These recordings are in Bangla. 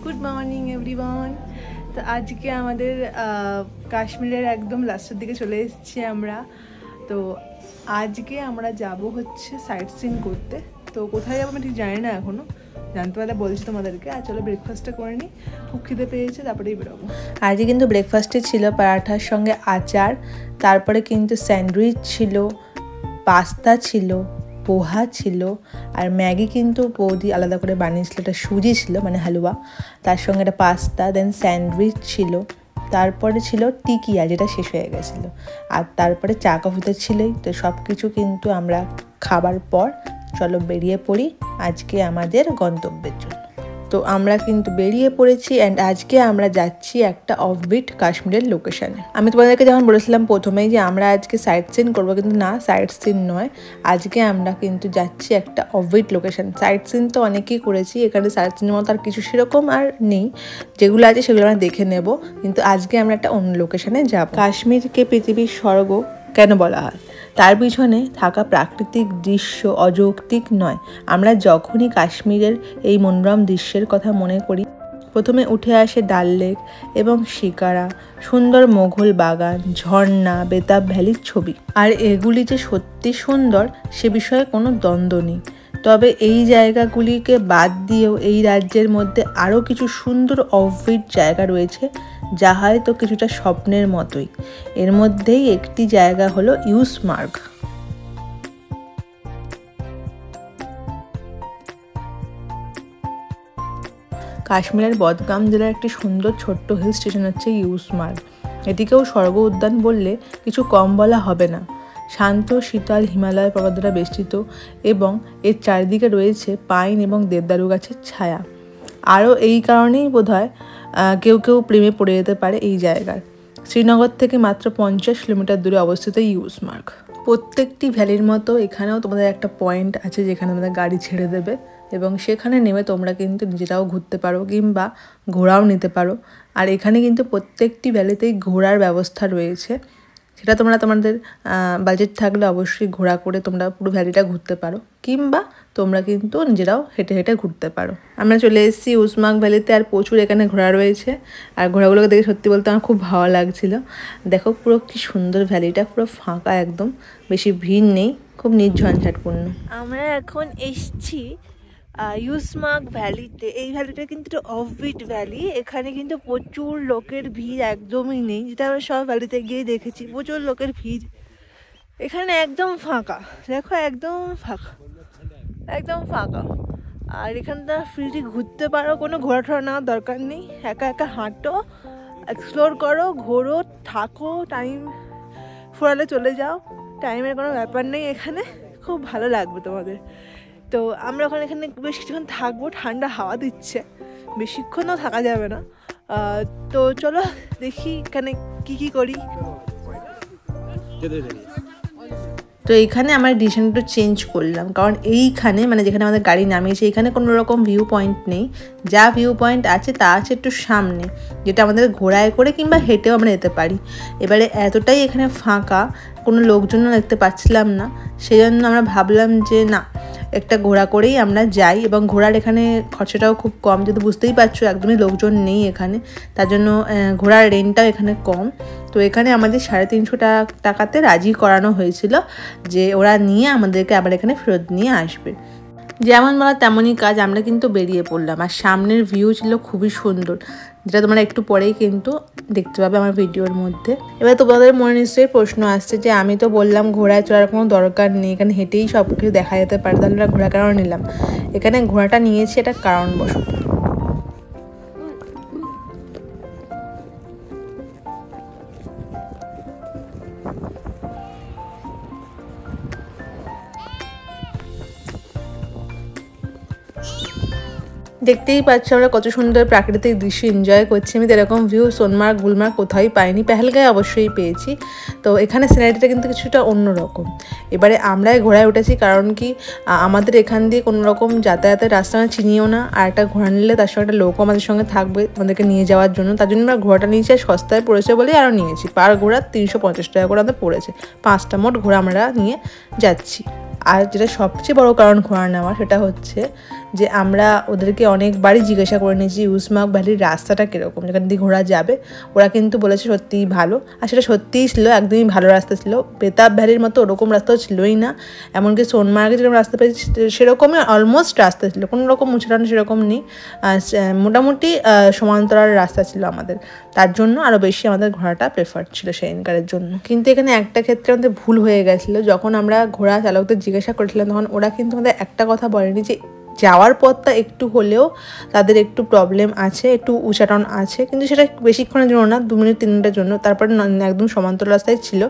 Good morning everyone. তো আজকে আমাদের কাশ্মীরের একদম লাস্টের দিকে চলে এসেছি আমরা। তো আজকে আমরা যাব হচ্ছে সাইট সিন করতে। তো কোথায় যাবো আমি ঠিক জানি না, এখনও জানতে পারলে বলছি তোমাদেরকে। আর চলো ব্রেকফাস্টটা করে নিই, খুব খিদে পেয়েছে, তারপরেই বেরোবো। আজকে কিন্তু ব্রেকফাস্টে ছিল পরাঠার সঙ্গে আচার, তারপরে কিন্তু স্যান্ডউইচ ছিল, পাস্তা ছিল, পোহা ছিল, আর ম্যাগি কিন্তু বৌদি আলাদা করে বানিয়েছিল। এটা সুজি ছিল মানে হালুয়া, তার সঙ্গে একটা পাস্তা, দেন স্যান্ডউইচ ছিল, তারপরে ছিল টিকিয়া যেটা শেষ হয়ে গেছিলো, আর তারপরে চা কফি তো ছিলই। তো সব কিছু কিন্তু আমরা খাবার পর চলো বেরিয়ে পড়ি আজকে আমাদের গন্তব্যের জন্য। তো আমরা কিন্তু বেরিয়ে পড়েছি অ্যান্ড আজকে আমরা যাচ্ছি একটা অফবিট কাশ্মীরের লোকেশানে। আমি তোমাদেরকে যখন বলেছিলাম প্রথমেই যে আমরা আজকে সাইট সিন করবো, কিন্তু না, সাইট সিন নয়, আজকে আমরা কিন্তু যাচ্ছি একটা অফবিট লোকেশান। সাইট সিন তো অনেকেই করেছি, এখানে সাইট সিনের মতো আর কিছু সেরকম আর নেই, যেগুলো আছে সেগুলো আমরা দেখে নেব, কিন্তু আজকে আমরা একটা অন্য লোকেশানে যাব। কাশ্মীরকে পৃথিবীর স্বর্গ কেন বলা হয়? তার পিছনে থাকা প্রাকৃতিক দৃশ্য অযৌক্তিক নয়। আমরা যখনই কাশ্মীরের এই মনোরম দৃশ্যের কথা মনে করি, প্রথমে উঠে আসে ডাল লেক এবং শিকারা, সুন্দর মোঘল বাগান, ঝর্ণা, বেতাব ভ্যালির ছবি। আর এগুলি যে সত্যি সুন্দর সে বিষয়ে কোনো দ্বন্দ্ব নেই। তবে এই জায়গাগুলিকে বাদ দিয়েও এই রাজ্যের মধ্যে আরও কিছু সুন্দর অফবিট জায়গা রয়েছে, যা হয়তো কিছুটা স্বপ্নের মতোই। এর মধ্যেই একটি জায়গা হলো ইউসমার্গ। কাশ্মীরের বদগাম জেলার একটি সুন্দর ছোট্ট হিল স্টেশন হচ্ছে ইউসমার্গ। এটিকেও স্বর্গ উদ্যান বললে কিছু কম বলা হবে না। শান্ত শীতল হিমালয় পর্বত দ্বারা বেষ্টিত এবং এর চারিদিকে রয়েছে পাইন এবং দেবদারু গাছের ছায়া। আরও এই কারণেই বোধহয় কেউ কেউ প্রেমে পড়ে যেতে পারে এই জায়গার। শ্রীনগর থেকে মাত্র 50 কিলোমিটার দূরে অবস্থিত ইউসমার্গ। প্রত্যেকটি ভ্যালির মতো এখানেও তোমাদের একটা পয়েন্ট আছে যেখানে তোমাদের গাড়ি ছেড়ে দেবে এবং সেখানে নেমে তোমরা কিন্তু নিজেরাও ঘুরতে পারো কিংবা ঘোড়াও নিতে পারো। আর এখানে কিন্তু প্রত্যেকটি ভ্যালিতেই ঘোড়ার ব্যবস্থা রয়েছে, সেটা তোমরা তোমাদের বাজেট থাকলে অবশ্যই ঘোড়া করে তোমরা পুরো ভ্যালিটা ঘুরতে পারো, কিংবা তোমরা কিন্তু নিজেরাও হেঁটে হেঁটে ঘুরতে পারো। আমরা চলে এসেছি ইউসমার্গ ভ্যালিতে, আর প্রচুর এখানে ঘোড়া রয়েছে। আর ঘোড়াগুলোকে দেখে সত্যি বলতে আমার খুব ভালো লাগছিল। দেখো পুরো কি সুন্দর ভ্যালিটা, পুরো ফাঁকা একদম, বেশি ভিড় নেই, খুব নির্ঝঞ্ঝাটপূর্ণ। আমরা এখন এসছি ইউসমার্গ ভ্যালিতে। এই ভ্যালিটা কিন্তু অফবিট ভ্যালি, এখানে কিন্তু প্রচুর লোকের ভিড় একদমই নেই, যেটা আমরা সব ভ্যালিতে গিয়ে দেখেছি, প্রচুর লোকের ভিড়। এখানে একদম ফাঁকা, দেখো একদম ফাঁকা, একদম ফাঁকা। আর এখানে তোমরা ফ্রিলি ঘুরতে পারো, কোনো ঘোরা টোরা নেওয়ার দরকার নেই, একা একা হাঁটো, এক্সপ্লোর করো, ঘোরো, থাকো, টাইম ফুরালে চলে যাও, টাইমের কোনো ব্যাপার নেই। এখানে খুব ভালো লাগবে তোমাদের। তো আমরা এখানে বেশ কিছুক্ষণ থাকবো, ঠান্ডা হাওয়া দিচ্ছে, বেশিক্ষণও থাকা যাবে না। তো চলো দেখি এখানে কি করি। তো এইখানে আমার ডিসিশন একটু চেঞ্জ করলাম, কারণ এইখানে মানে যেখানে আমাদের গাড়ি নামিয়েছে এইখানে কোনো রকম ভিউ পয়েন্ট নেই। যা ভিউ পয়েন্ট আছে তা আছে একটু সামনে, যেটা আমাদের ঘোড়ায় করে কিংবা হেঁটেও আমরা যেতে পারি। এবারে এতটাই এখানে ফাঁকা, কোনো লোকজনও দেখতে পাচ্ছিলাম না, সেই জন্য আমরা ভাবলাম যে না, একটা ঘোড়া করেই আমরা যাই। এবং ঘোড়ার এখানে খরচাটাও খুব কম, যেহেতু বুঝতেই পারছো একদমই লোকজন নেই এখানে, তার জন্য ঘোড়ার রেন্টটাও এখানে কম। তো এখানে আমাদের 350 টাকাতে রাজি করানো হয়েছিল যে ওরা নিয়ে আমাদেরকে আবার এখানে ফেরত নিয়ে আসবে। যেমন বলা তেমনই কাজ, আমরা কিন্তু বেরিয়ে পড়লাম। আর সামনের ভিউ ছিল খুবই সুন্দর, যেটা তোমরা একটু পরেই কিন্তু দেখতে পাবে আমার ভিডিওর মধ্যে। এবার তোমাদের মনে নিশ্চয়ই প্রশ্ন আসছে যে আমি তো বললাম ঘোড়ায় চড়ার কোনো দরকার নেই, এখানে হেঁটেই সব কিছু দেখা যেতে পারে, তাহলে আমরা ঘোড়া কেন নিলাম? এখানে ঘোড়াটা নিয়েছি এটা কারণবশত। দেখতেই পাচ্ছ আমরা কত সুন্দর প্রাকৃতিক দৃশ্য এনজয় করছি। আমি তো এরকম ভিউ সোনমার্গ গুলমার্গ কোথায় পাইনি, পেহেলগাঁয়ে অবশ্যই পেয়েছি। তো এখানে সিনারিটা কিন্তু কিছুটা অন্যরকম। এবারে আমরাই ঘোড়ায় উঠেছি, কারণ কি আমাদের এখান দিয়ে কোনো রকম যাতায়াতের রাস্তা আমরা চিনিও না, আর একটা ঘোড়া নিলে তার সঙ্গে একটা লোকও আমাদের সঙ্গে থাকবে আমাদেরকে নিয়ে যাওয়ার জন্য। তার জন্য আমরা ঘোড়াটা নিয়েছি, আর সস্তায় পড়েছে বলেই আরও নিয়েছি। পার ঘোড়া 350 টাকা করে আমাদের পড়েছে, 5টা মোট ঘোড়া আমরা নিয়ে যাচ্ছি। আর যেটা সবচেয়ে বড় কারণ ঘোড়া নেওয়া, সেটা হচ্ছে যে আমরা ওদেরকে অনেকবারই জিজ্ঞাসা করে নিয়েছি ইউসমার্গ ভ্যালির রাস্তাটা কীরকম, যেখান দিয়ে ঘোরা যাবে। ওরা কিন্তু বলেছে সত্যিই ভালো, আর সেটা সত্যিই ছিল, একদমই ভালো রাস্তা ছিল। বেতাব ভ্যালির মতো ওরকম রাস্তাও ছিলই না, এমনকি সোনমার্গে যেরকম রাস্তা পেয়েছি সেরকমই অলমোস্ট রাস্তা ছিল, কোনো রকম উঁচুটানো সেরকম নেই, মোটামুটি সমান্তরাল রাস্তা ছিল আমাদের। তার জন্য আরও বেশি আমাদের ঘোরাটা প্রেফার ছিল সেদিনকারের জন্য। কিন্তু এখানে একটা ক্ষেত্রে আমাদের ভুল হয়ে গেছিলো, যখন আমরা ঘোড়া চালকদের জিজ্ঞাসা করেছিলাম তখন ওরা কিন্তু আমাদের একটা কথা বলেনি যে যাওয়ার পথটা একটু হলেও তাদের একটু প্রবলেম আছে, একটু উচ্চারণ আছে, কিন্তু সেটা বেশিক্ষণের জন্য না, 2 মিনিট 3 মিনিটের জন্য, তারপরে একদম সমান্তরাল রাস্তায় ছিল।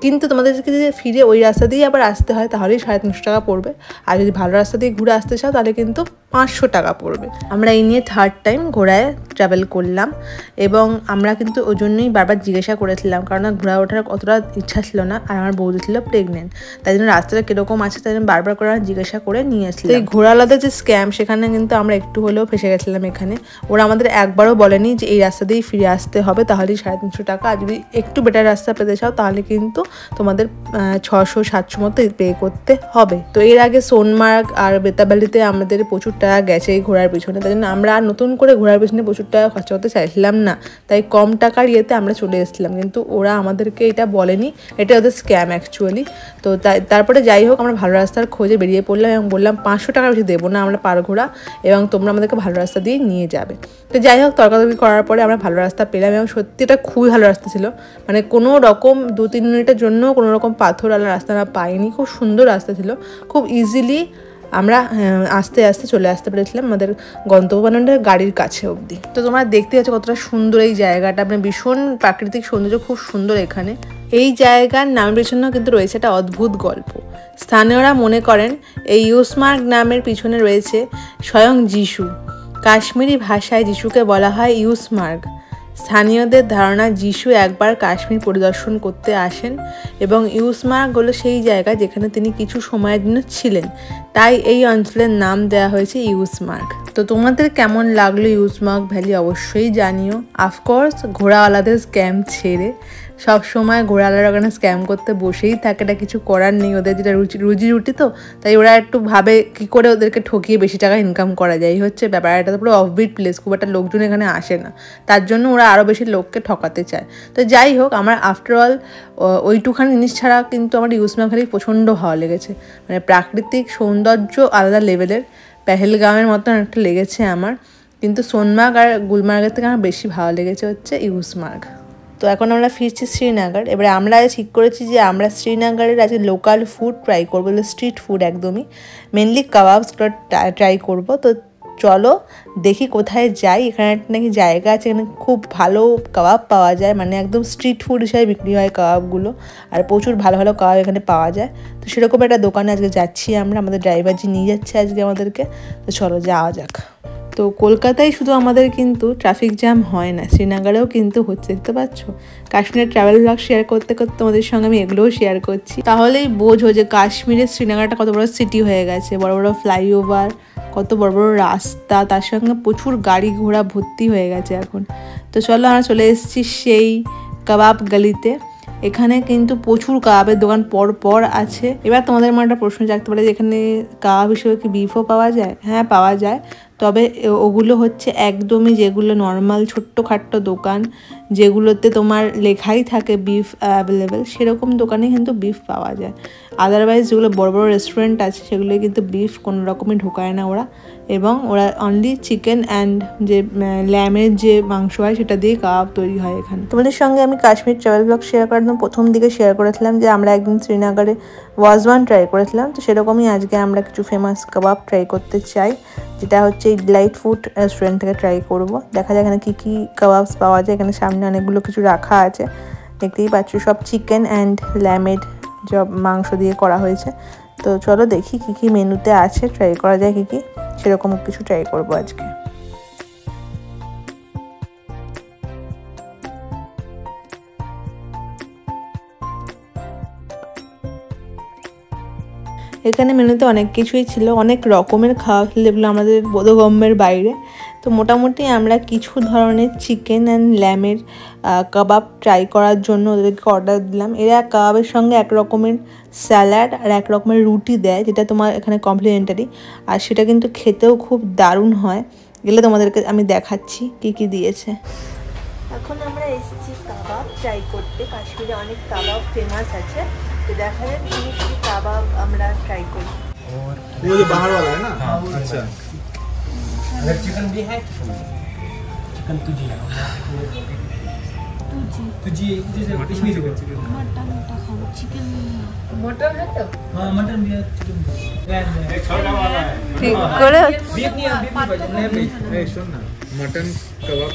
কিন্তু তোমাদেরকে যদি ফিরে ওই রাস্তা দিয়েই আবার আসতে হয় তাহলেই 350 টাকা পড়বে, আর যদি ভালো রাস্তা দিয়ে ঘুরে আসতে চাও তাহলে কিন্তু 500 টাকা পড়বে। আমরা এই নিয়ে 3rd টাইম ঘোড়ায় ট্রাভেল করলাম, এবং আমরা কিন্তু ওই জন্যই বারবার জিজ্ঞাসা করেছিলাম, কারণ ঘোড়া ওঠার অতটা ইচ্ছা ছিল না, আর আমার বৌদি ছিল প্রেগনেন্ট, তাই জন্য রাস্তাটা কীরকম আছে তাই জন্য বারবার করে জিজ্ঞাসা করে নিয়ে আসলাম। এই ঘোড়াওয়ালাদের যে স্ক্যাম, সেখানে কিন্তু আমরা একটু হলেও ফেসে গেছিলাম এখানে। ওরা আমাদের একবারও বলেনি যে এই রাস্তা দিয়েই ফিরে আসতে হবে তাহলেই 350 টাকা, আর যদি একটু বেটার রাস্তা পেতে চাও তাহলে কিন্তু তোমাদের 600-700 মতো পে করতে হবে। তো এর আগে সোনমার্গ আর বেতাব ভ্যালিতে আমাদের প্রচুর টাকা গেছে এই ঘোড়ার পিছনে, তাই জন্য আমরা আর নতুন করে ঘোড়ার পিছনে প্রচুর টাকা খরচা করতে চাইছিলাম না, তাই কম টাকার ইয়েতে আমরা চলে এসেছিলাম। কিন্তু ওরা আমাদেরকে এটা বলেনি, এটা ওদের স্ক্যাম অ্যাকচুয়ালি। তো তারপরে যাই হোক আমরা ভালো রাস্তার খোঁজে বেরিয়ে পড়লাম এবং বললাম 500 টাকা বেশি দেবো না আমরা পার ঘোড়া, এবং তোমরা আমাদেরকে ভালো রাস্তা দিয়ে নিয়ে যাবে। তো যাই হোক তর্কাতর্কি করার পরে আমরা ভালো রাস্তা পেলাম, এবং সত্যি এটা খুবই ভালো রাস্তা ছিল, মানে কোনো রকম 2-3 মিনিটের জন্য কোনো রকম পাথরওয়ালা রাস্তা আমরা পাইনি, খুব সুন্দর রাস্তা ছিল, খুব ইজিলি আমরা আস্তে আস্তে চলে আসতে পেরেছিলাম আমাদের গন্তব্যস্থানের গাড়ির কাছে অবধি। তো তোমরা দেখতে পাচ্ছ কতটা সুন্দর এই জায়গাটা, মানে ভীষণ প্রাকৃতিক সৌন্দর্য, খুব সুন্দর এখানে। এই জায়গার নামের পেছনেও কিন্তু রয়েছে একটা অদ্ভুত গল্প। স্থানীয়রা মনে করেন এই ইউসমার্গ নামের পিছনে রয়েছে স্বয়ং যিশু। কাশ্মীরি ভাষায় যিশুকে বলা হয় ইউসমার্গ। স্থানীয়দের ধারণা যিশু একবার কাশ্মীর পরিদর্শন করতে আসেন, এবং ইউসমার্গ হলো সেই জায়গা যেখানে তিনি কিছু সময়ের জন্য ছিলেন, তাই এই অঞ্চলের নাম দেওয়া হয়েছে ইউসমার্গ। তো তোমাদের কেমন লাগলো ইউসমার্গ ভ্যালি অবশ্যই জানিও। অফকোর্স ঘোড়াওয়ালাদের স্ক্যাম ছেড়ে, সব সময় ঘোড়াওয়ালারা ওখানে স্ক্যাম করতে বসেই থাকে, এটা কিছু করার নেই, ওদের যেটা রুজি রুটি, তো তাই ওরা একটু ভাবে কী করে ওদেরকে ঠকিয়ে বেশি টাকা ইনকাম করা যায়, এই হচ্ছে ব্যাপার। এটা তো পুরো অফবিট প্লেস, খুব একটা লোকজন এখানে আসে না, তার জন্য ওরা আরও বেশি লোককে ঠকাতে চায়। তো যাই হোক আমার আফটারঅল ওইটুখানি জিনিস ছাড়া কিন্তু আমার ইউসমার্গ ভ্যালি প্রচণ্ড ভালো লেগেছে, মানে প্রাকৃতিক সৌন্দর্য আলাদা লেভেলের, পেহেলগামের মতন একটা লেগেছে আমার। কিন্তু সোনমার্গ আর গুলমার্গের থেকে আমার বেশি ভালো লেগেছে হচ্ছে ইউসমার্গ। তো এখন আমরা ফিরছি শ্রীনগর। এবারে আমরা ঠিক করেছি যে আমরা শ্রীনগরের আজকে লোকাল ফুড ট্রাই করবো, স্ট্রিট ফুড একদমই, মেনলি কাবাবসগুলো ট্রাই করবো। তো চলো দেখি কোথায় যাই। এখানে নাকি জায়গা আছে, এখানে খুব ভালো কাবাব পাওয়া যায়, মানে একদম স্ট্রিট ফুড হিসাবে বিক্রি হয় কাবাবগুলো, আর প্রচুর ভালো ভালো কাবাব এখানে পাওয়া যায়। তো সেরকম একটা দোকানে আজকে যাচ্ছি আমরা, আমাদের ড্রাইভারজি নিয়ে যাচ্ছে আজকে আমাদেরকে। তো চলো যাওয়া যাক। তো কলকাতায় শুধু আমাদের কিন্তু ট্রাফিক জ্যাম হয় না, শ্রীনগরেও কিন্তু হচ্ছে, দেখতে পাচ্ছ। কাশ্মীরের ট্রাভেল ব্লগ শেয়ার করতে করতে তোমাদের সঙ্গে আমি এগুলোও শেয়ার করছি, তাহলেই বোঝো যে কাশ্মীরের শ্রীনগরটা কত বড় সিটি হয়ে গেছে, বড় বড় ফ্লাইওভার, কত বড় বড় রাস্তা, তার সঙ্গে প্রচুর গাড়ি ঘোড়া ভর্তি হয়ে গেছে এখন। তো চলো আমরা চলে এসেছি সেই কাবাব গলিতে। এখানে কিন্তু প্রচুর কাবাবের দোকান পর পর আছে। এবার তোমাদের মনে একটা প্রশ্ন জাগতে পারে যে এখানে কাবাব হিসেবে কি বিফও পাওয়া যায়? হ্যাঁ পাওয়া যায়, তবে ওগুলো হচ্ছে একদমই যেগুলো নর্মাল ছোট্টখাট্টো দোকান, যেগুলোতে তোমার লেখাই থাকে বিফ অ্যাভেলেবেল, সেরকম দোকানে কিন্তু বিফ পাওয়া যায়। আদারওয়াইজ যেগুলো বড় বড় রেস্টুরেন্ট আছে সেগুলো কিন্তু বিফ কোনো রকমই ঢোকায় না ওরা, এবং ওরা অনলি চিকেন অ্যান্ড যে ল্যামের যে মাংস হয় সেটা দিয়ে কাবাব তৈরি হয় এখানে। তোমাদের সঙ্গে আমি কাশ্মীর ট্রাভেল ব্লগ শেয়ার করার জন্য প্রথম দিকে শেয়ার করেছিলাম যে আমরা একদিন শ্রীনগরে ওয়াজওয়ান ট্রাই করেছিলাম, তো সেরকমই আজকে আমরা কিছু ফেমাস কাবাব ট্রাই করতে চাই, যেটা হচ্ছে ডিলাইট ফুড রেস্টুরেন্ট থেকে ট্রাই করব। দেখা যায় এখানে কী কী কাবাবস পাওয়া যায়। এখানে সামনে অনেকগুলো কিছু রাখা আছে, দেখতেই পাচ্ছ, সব চিকেন অ্যান্ড ল্যামেড সব মাংস দিয়ে করা হয়েছে। তো চলো দেখি কী কী মেনুতে আছে, ট্রাই করা যায় কী কী, সেরকম কিছু ট্রাই করবো আজকে। এখানে মেনুতে অনেক কিছুই ছিল, অনেক রকমের খাওয়া ছিল যেগুলো আমাদের বোধগম্যের বাইরে। তো মোটামুটি আমরা কিছু ধরনের চিকেন অ্যান্ড ল্যামের কাবাব ট্রাই করার জন্য ওদেরকে অর্ডার দিলাম। এরা কাবাবের সঙ্গে এক রকমের স্যালাড আর এক রকমের রুটি দেয়, যেটা তোমার এখানে কমপ্লিমেন্টারি, আর সেটা কিন্তু খেতেও খুব দারুণ হয়। এগুলো তোমাদেরকে আমি দেখাচ্ছি কি কি দিয়েছে। এখন আমরা এসেছি কাবাব ট্রাই করতে। কাশ্মীরে অনেক কাবাব ফেমাস আছে, তো দেখা যাক কি কাবাব আমরা ট্রাই করি। ये जो बाहर वाला है ना? अच्छा। अगर चिकन भी है चिकन तुझी है तुझी जैसे कश्मीरी चिकन चिकन मटन है तो हाँ मटन भी है चिकन भी है एक छोटा वाला है ठीक করে बीफ नहीं है बीफ नहीं बजा এই শোন না, মটন কাবাব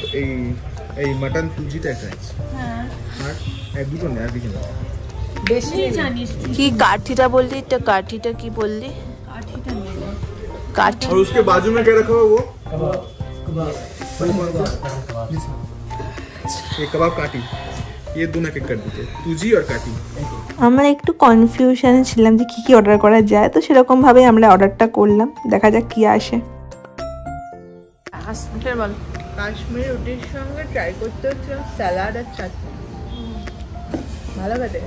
এই মটন তুজিটা খাইছি। হ্যাঁ আর এক দুটো না, আর কিছু না। বেশি জানিস কি কাঠিটা বললি? এটা কাঠিটা কি বললি? কাঠিটা নেই काठी और उसके बाजू में क्या रखा हुआ वो? कबाब कबाब ये कबाब काटी, ये दोनों एक कर दीजिए, तुजी और काटी। আমরা একটু কনফিউশনে ছিলাম যে কি অর্ডার করা যায়, তো সেরকম ভাবে আমরা অর্ডারটা করলাম। দেখা যাক কি আসে। বল, কাশ্মীরি রুটির সঙ্গে ট্রাই করতে হচ্ছে স্যালাড আর চাটনি। ভালো খেতে।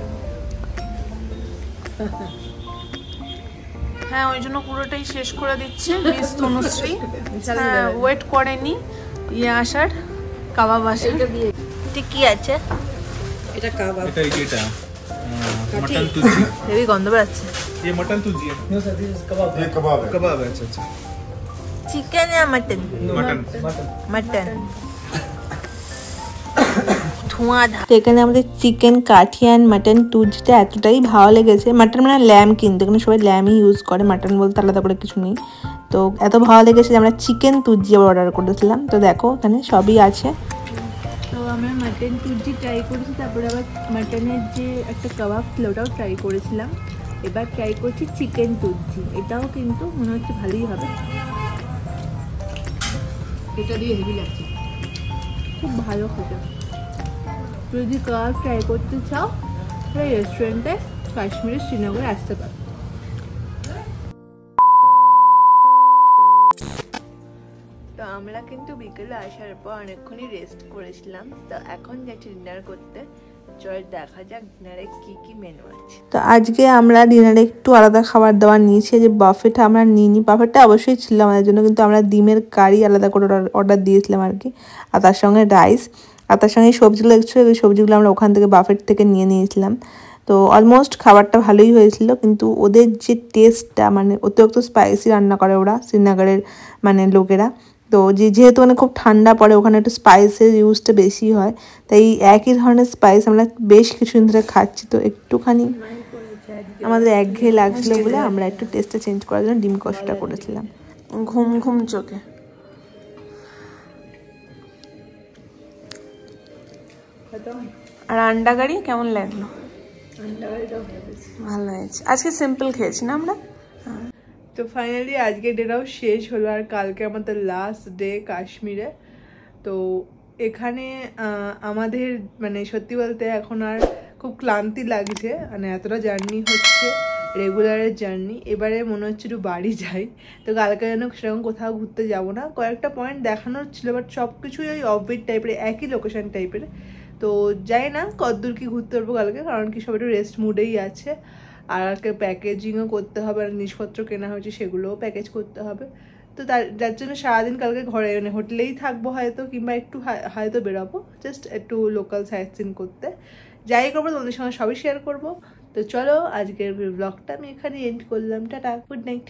হ্যাঁ ওই জন্য পুরোটাই শেষ করে দিচ্ছে মিস তনুশ্রী। হ্যাঁ ওয়েট করেনি ইয়ে আসার, কাবাব আসার। এটা কি আছে? এটা কাবাব এটা এইটা मटन तुजी, হেভি গন্ধ বেরোচ্ছে। ये मटन तुजी है। नो सर दिस इज कबाब ये कबाब है। कबाब है, अच्छा अच्छा। চিকেন আর মটন? मटन মটন তো এখানে আমাদের চিকেন কাঠি অ্যান্ড মাটন তুজিটা এতটাই ভালো লেগেছে। মাটন মানে ল্যাম, কিন্তু এখানে সবাই ল্যামই ইউজ করে, মাটন বলতে আলাদা করে কিছু নেই। তো এত ভালো লেগেছে যে আমরা চিকেন তুজি আবার অর্ডার করেছিলাম। তো দেখো এখানে সবই আছে। তো আমরা মাটন তুজি ট্রাই করেছি, তারপরে আবার মাটনের যে একটা কাবাব ছিল ওটাও ট্রাই করেছিলাম। এবার ট্রাই করছি চিকেন তুজি, এটাও কিন্তু মনে হচ্ছে ভালোই হবে। এটা দিয়ে হেভি লাগছে খুব ভালো খেতে। যদি কাবাব ট্রাই করতে চাও তাহলে রেস্টুরেন্টে কাশ্মীরের শ্রীনগরে আসতে পারো। তো আমরা কিন্তু বিকেলে আসার পর অনেকক্ষণই রেস্ট করেছিলাম। তো এখন যাচ্ছি ডিনার করতে। চল দেখা যাক ডিনারে কি কি মেনু আছে। তো আজকে আমরা ডিনারে একটু আলাদা খাবার দাবার নিয়েছি, যে বাফেটা আমরা নিইনি। বাফেটটা অবশ্যই ছিল আমাদের জন্য, কিন্তু আমরা ডিমের কারি আলাদা করে অর্ডার দিয়েছিলাম আর কি, আর তার সঙ্গে রাইস, আর তার সঙ্গে সবজিগুলো দেখছো, ওই সবজিগুলো আমরা ওখান থেকে বাফেট থেকে নিয়ে নিয়েছিলাম। তো অলমোস্ট খাবারটা ভালোই হয়েছিল, কিন্তু ওদের যে টেস্টটা, মানে অতিরিক্ত স্পাইসি রান্না করে ওরা শ্রীনগরের মানে লোকেরা। তো যেহেতু মানে খুব ঠান্ডা পড়ে ওখানে, একটু স্পাইসের ইউজটা বেশি হয়, তাই একই ধরনের স্পাইস আমরা বেশ কিছুদিন ধরে খাচ্ছি। তো একটুখানি আমাদের একঘেয়ে লাগছিল বলে আমরা একটু টেস্টটা চেঞ্জ করার জন্য ডিম কষাটা করেছিলাম। ঘুম ঘুম চোখে। আর আন্ডা কারি কেমন লাগলো? ভালো হয়েছে। আজকে সিম্পল খেয়েছি না আমরা। তো ফাইনালি আজকে ডেটাও শেষ হলো, আর কালকে আমাদের লাস্ট ডে কাশ্মীরে। তো এখানে আমাদের মানে সত্যি বলতে এখন আর খুব ক্লান্তি লাগছে, মানে এতটা জার্নি হচ্ছে, রেগুলারের জার্নি। এবারে মনে হচ্ছে একটু বাড়ি যাই। তো কালকে যেন সেরকম কোথাও ঘুরতে যাব না, কয়েকটা পয়েন্ট দেখানোর ছিল, বাট সব কিছুই ওই অফবিট টাইপের, একই লোকেশন টাইপের। তো যাই না কতদূর কি ঘুরতে পারবো কালকে, কারণ কি সবাই একটু রেস্ট মুডেই আছে। আর আজকে প্যাকেজিংও করতে হবে, আর জিনিসপত্র কেনা হয়েছে সেগুলোও প্যাকেজ করতে হবে। তো যার জন্য সারাদিন কালকে ঘরে মানে হোটেলেই থাকবো হয়তো, কিংবা একটু হয়তো বেরোবো জাস্ট একটু লোকাল সাইট সিন করতে। যাই করবো তোমাদের সঙ্গে সবই শেয়ার করবো। তো চলো আজকের ব্লগটা আমি এখানে এন্ড করলাম। Tata, good night.